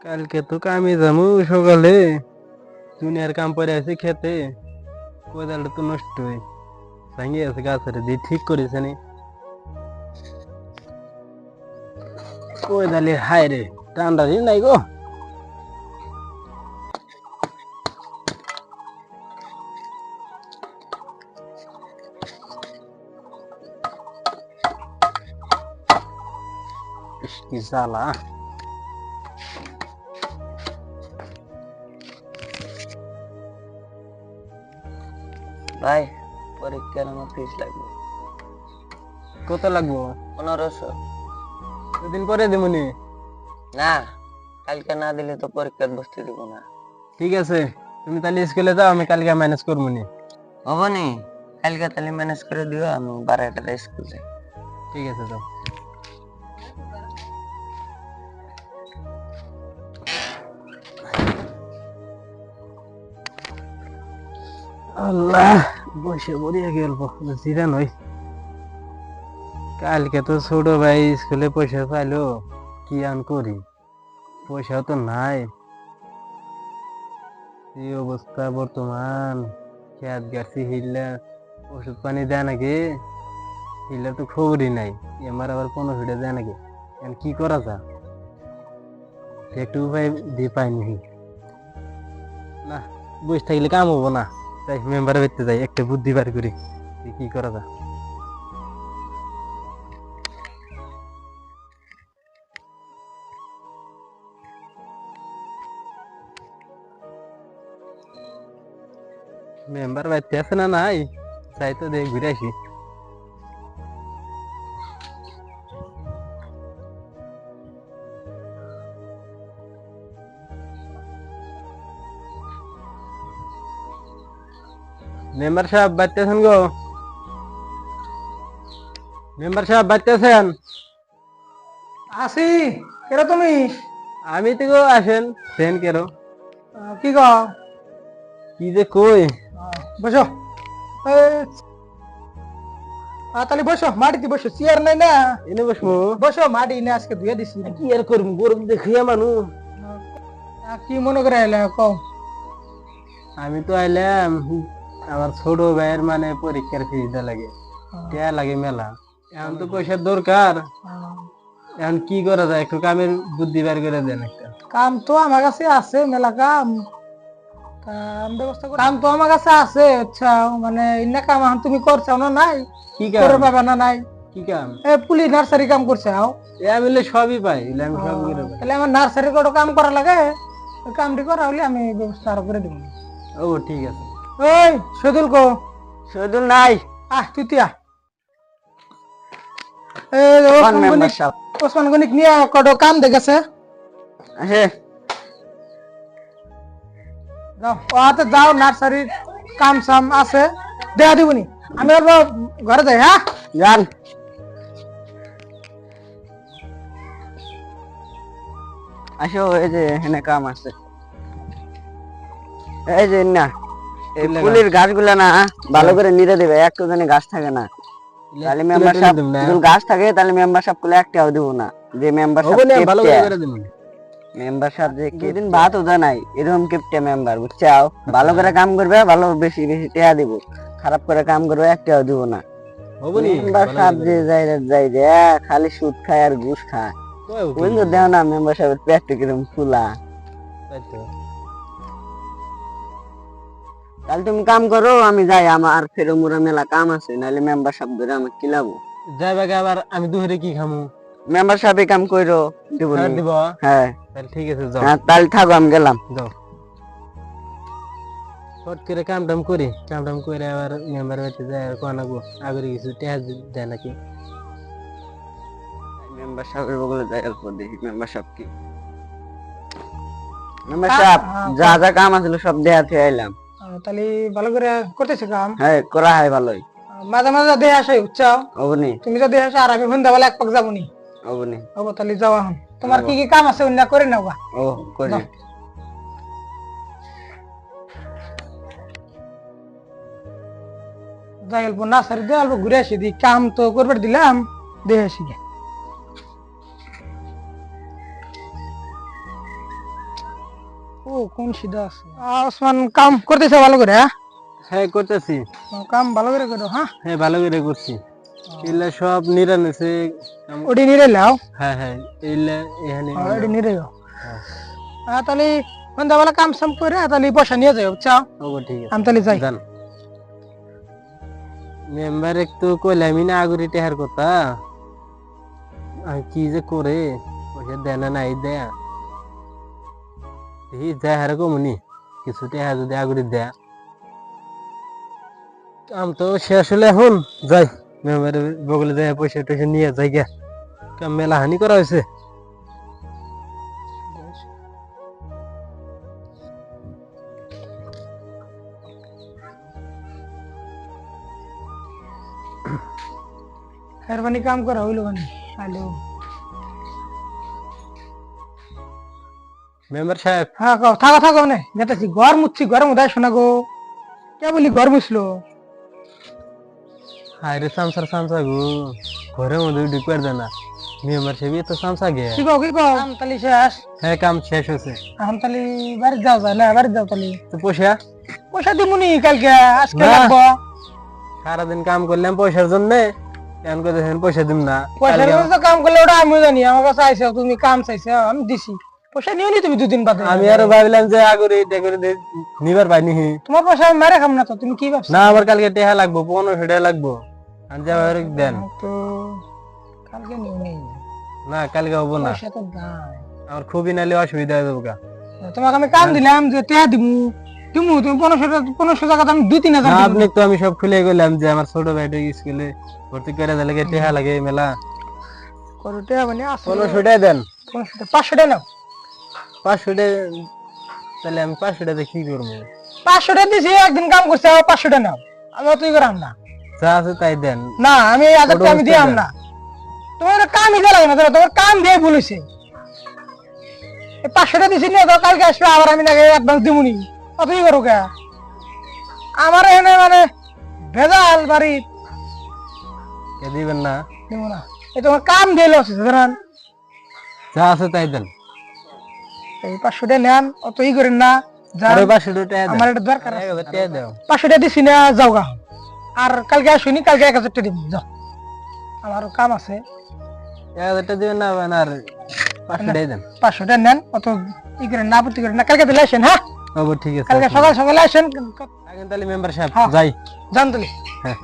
কালকে তো কামে যামু সকালে, দুনিয়ার কাম পরে আছে খেতে। কোদালটা তো নষ্ট হয়ে ভাঙে আছে, গাছের দিয়ে ঠিক করেছে নি। কোদালে হায় রে, টান্ডা দিন নাই গো। কি জ্বালা। ভাই পরীক্ষার আমার ফিস লাগবে কত লাগবো? 1500। দুদিন পরে দেবনি। না, কালকে না দিলে তো পরীক্ষার বসতে দিব না। ঠিক আছে, তুমি তাহলে স্কুলে যাও, আমি কালকে ম্যানেজ করবো নি। হবনি, কালকে তাহলে ম্যানেজ করে দিও, আমি 12টাতে স্কুল যাই। ঠিক আছে যাও। আল্লাহ, বসে বড়িয়া গেল জিরা নয়। কালকে তো ছোট ভাই স্কুলে পয়সা চাইলো, কি আন করি, পয়সাও তো নাই। এই অবস্থা বর্তমান, খেত গাছি হিললা ওষুধ পানি দেয় নাকি, হিললা তো খবরই নাই। আমার আবার 1500 দেয় নাকি, এখন কি করা যায়, একটু উপায় দিয়ে পাইনি না। বসে থাকলে কাম হবো না, তাই মেম্বার বেরতে যাই, একটা বুদ্ধি বার করি কি করা যায়। মেম্বার বাড়িতে আছে না নাই, চাই তো দেখ ঘুরে আসি। মেম্বার সাহেব বাড়িতে আছেন গো? মেম্বার সাহেব বাড়িতে আছেন? আসি। কেরো তুমি? আমি তো গো আসেন সেন কেরো। কি গো? কি যে কই। বসো। তাহলে বসো, মাটিতে বসো, চেয়ার নাই না। এনে বসমু? বসো, মাটি না আজকে ধুয়ে দিছি। কি আর করবো, গরম দেখিয়া মানুষ। কি মনে করে আইলা কও? আমি তো আইলাম, আমার ছোট ভাইয়ের মানে পরীক্ষার ফিস দেওয়া লাগে, দেয়া লাগে মেলা। এখন তো পয়সার দরকার, এখন কি করা যায়, একটু কামের বুদ্ধি বের করে দেন একটা। কাম তো আমার কাছে আছে, মেলা কাম। কাম ব্যবস্থা করে, কাম তো আমার কাছে আছে। আচ্ছা, মানে ইন্না কাম এখন তুমি করছাও না? নাই কি করে কাম? পাবা না? নাই কি কাম? পুলি নার্সারি কাম করছাও। আমি সবই পাই, আমি সব করে পাই। তাহলে আমার নার্সারি কোনো কাম করা লাগে, ওই কামটি করা হলে আমি ব্যবস্থা আরো করে দেবো। ও ঠিক আছে। ওই শহীদুল কো? শহীদুল নাই। তুই তুই ওসমান গনিক নিয়ে কত কাম দেখেছে। যাও, নার্সারির কাম সাম আছে, দেয়া দিবনি। আমি ঘরে যাই। হ্যাঁ যান। আসো, এই যে এখানে কাম আছে। এই যে না, এই ফুলের গাছগুলা না ভালো করে নিড়ে দেবে, একটু জানি গাছ থাকে না। তাহলে মেম্বার সাহেব যদি গাছ থাকে, তাহলে মেম্বার সাহেব গুলো একটাও দিব না। যে মেম্বার সাহেব ভালো করে দেব। মেম্বার সাহেব যে কিদিন ভাত ওজা নাই, এরকম কিপটে মেম্বার, বুঝছাও? ভালো করে কাম করবে, ভালো বেশি বেশি টাকা দিব, খারাপ করে কাম করবে একটাও দিব না। মেম্বার সাহেব যে যাই রে, খালি সুদ খায় আর ঘুষ খায়। বুঝলো, দেও না মেম্বার সাহেবের পেটটা কিরকম ফুলা। তাহলে তুমি কাম করো, আমি যাই, আমার ফেরো মুরা মেলা কাম আছে, নাহলে মেম্বার সাহেব ধরে আমাকে কিলাবো। যাইবা আবার আমি দুপুরে কি খামু? মেম্বার সাহেব কাম কইরো, দিব দিব। হ্যাঁ ঠিক আছে যাও। হ্যাঁ, তাহলে থাকো, আমি গেলাম। যাও, ফট করে কাম টাম করি, কাম টাম করে আবার মেম্বার বাড়িতে যাই, আর কোন আগরে কিছু টেহা দেয় নাকি। মেম্বার সাহেবের বগলে যাই, অল্প দেখি মেম্বার সাহেব কি। মেম্বার সাহেব যা যা কাম আছিল সব দেখাতে আইলাম। তাহলে ভালো করে করতেছে কাম? হ্যাঁ, করা হয় ভালোই। মাঝে মাঝে দেহে আসে, বুঝছাও? অবনি তুমি যদি আসো, আর আমি সন্ধ্যা বেলা এক পাক যাবো নি। অবনি হবো, তাহলে যাও। এখন তোমার কি কি কাম আছে অন্য করে নাও। ও করি। যাই অল্প নার্সারি দিয়ে অল্প ঘুরে আসি, দি কাম তো করবার দিলাম, দেখে আসি গে। ও কোন সিধা আছে ওসমান কাম করতেছে ভালো করে হ্যাঁ হ্যাঁ করতেছি। কাম ভালো করে করো হ্যাঁ হ্যাঁ ভালো করে করছি। এগুলা সব নিরানছে। ওডি নিরে লাও হ্যাঁ হ্যাঁ এগুলা এখানে ওডি নিরে যাও হ্যাঁ। তাহলে সন্ধ্যাবেলা কাম সাম করে তাহলে পয়সা নিয়ে যাও বুঝছো ওগো ঠিক আছে আমি তাহলে যাই জান। মেম্বার একটু কইলামি না আগুরি টেহার কথা আর কি যে করে পয়সা দেয় না নাই দেয়া দেখি যায় হারে কমুনি কিছু টেহা যদি আগুরি দেয়া কাম তো শেষ হলে এখন যাই মেম্বারের বগলে যায় পয়সা টয়সা নিয়ে যাই গিয়া কাম মেলা হানি করা হয়েছে। মেহরবানি কাম করা হইলো মানে হ্যালো মেম্বার সাহেব হ্যাঁ থাকো থাকো মানে যেতেছি ঘর মুচ্ছি ঘরের মধ্যে শোনা গো কে বলি ঘর মুছলো হায় রে সামসার সামসা গো ঘরের মধ্যে ঢুকবার দেয় না মেম্বার সাহেব তো সামসা গে। কি কও কাম তাহলে শেষ হ্যাঁ কাম শেষ হয়েছে। এখন তাহলে বাড়ি যাও যায় না বাড়ি যাও তাহলে তো পয়সা পয়সা দিমুনি কালকে আজকে না। লাগবো সারাদিন কাম করলাম পয়সার জন্য এখন কথা পয়সা দিম না পয়সার জন্য তো কাম করলে ওটা আমিও জানি আমার কাছে আইসো তুমি কাম চাইছো আমি দিছি পয়সা নিও নি তুমি দুদিন বাদে আমি আরো ভাবিলাম যে আগরে এটা করে নিবার পাইনি। তোমার পয়সা আমি মারে খাম না তো তুমি কি ভাবছো না আমার কালকে টেহা লাগবো 1500 টাকা লাগবো আর যাবার দেন তো কালকে নিও নি না কালকে হবো না পয়সা তো নাই আমার খুবই নালে অসুবিধা হয়ে যাবো গা। তোমাকে আমি কাম দিলাম যে টেহা দিমু তুমি 1500 টাকা আমি 2-3 না হাজার আপনি তো আমি সব খুলে গেলাম যে আমার ছোট ভাইটা স্কুলে ভর্তি করে দিলে টেহা লাগে মেলা করো টেহা মানে আসো 1500 টাকা দেন 500 টাকা নাও 500 টাকা তাহলে আমি 500 টাকা কি করবো 500 টাকা দিছি একদিন কাম করছে আবার 500 টাকা নাও আমি তুই করাম না যা আছে তাই দেন। না আমি এই আদারটা আমি দিয়াম না তোমার কামই দেয়া লাগে না তোমার কাম দিয়ে বলেছে এই 500 টাকা দিছি নিয়ে তো কালকে আসবে আবার আমি নাকি অ্যাডভান্স দিমুনি তুই করো কে আমার এখানে মানে ভেজাল বাড়ি কে দিবেন না দিব না এই তোমার কাম দিয়ে লসে ধরেন যা আছে তাই দেন। এই 500 টাকা নেন অত ই করেন না যা আরে 500 টাকা দেন আমার এটা দরকার 1000 টাকা দাও 500 টাকা দিছি না যাও গা আর কালকে আসুনি কালকে 1000 টাকা দিব যাও আমারও কাম আছে 1000 টাকা দিবেন না আর 500 টাকা দেন 500 টাকা নেন অত ই করেন না আপত্তি করেন না কালকে দিলে আসেন হ্যাঁ ওগো ঠিক আছে কালকে সকাল সকালে আসেন এখন তাহলে মেম্বার সাহেব হ্যাঁ। যাই জান তুলি হ্যাঁ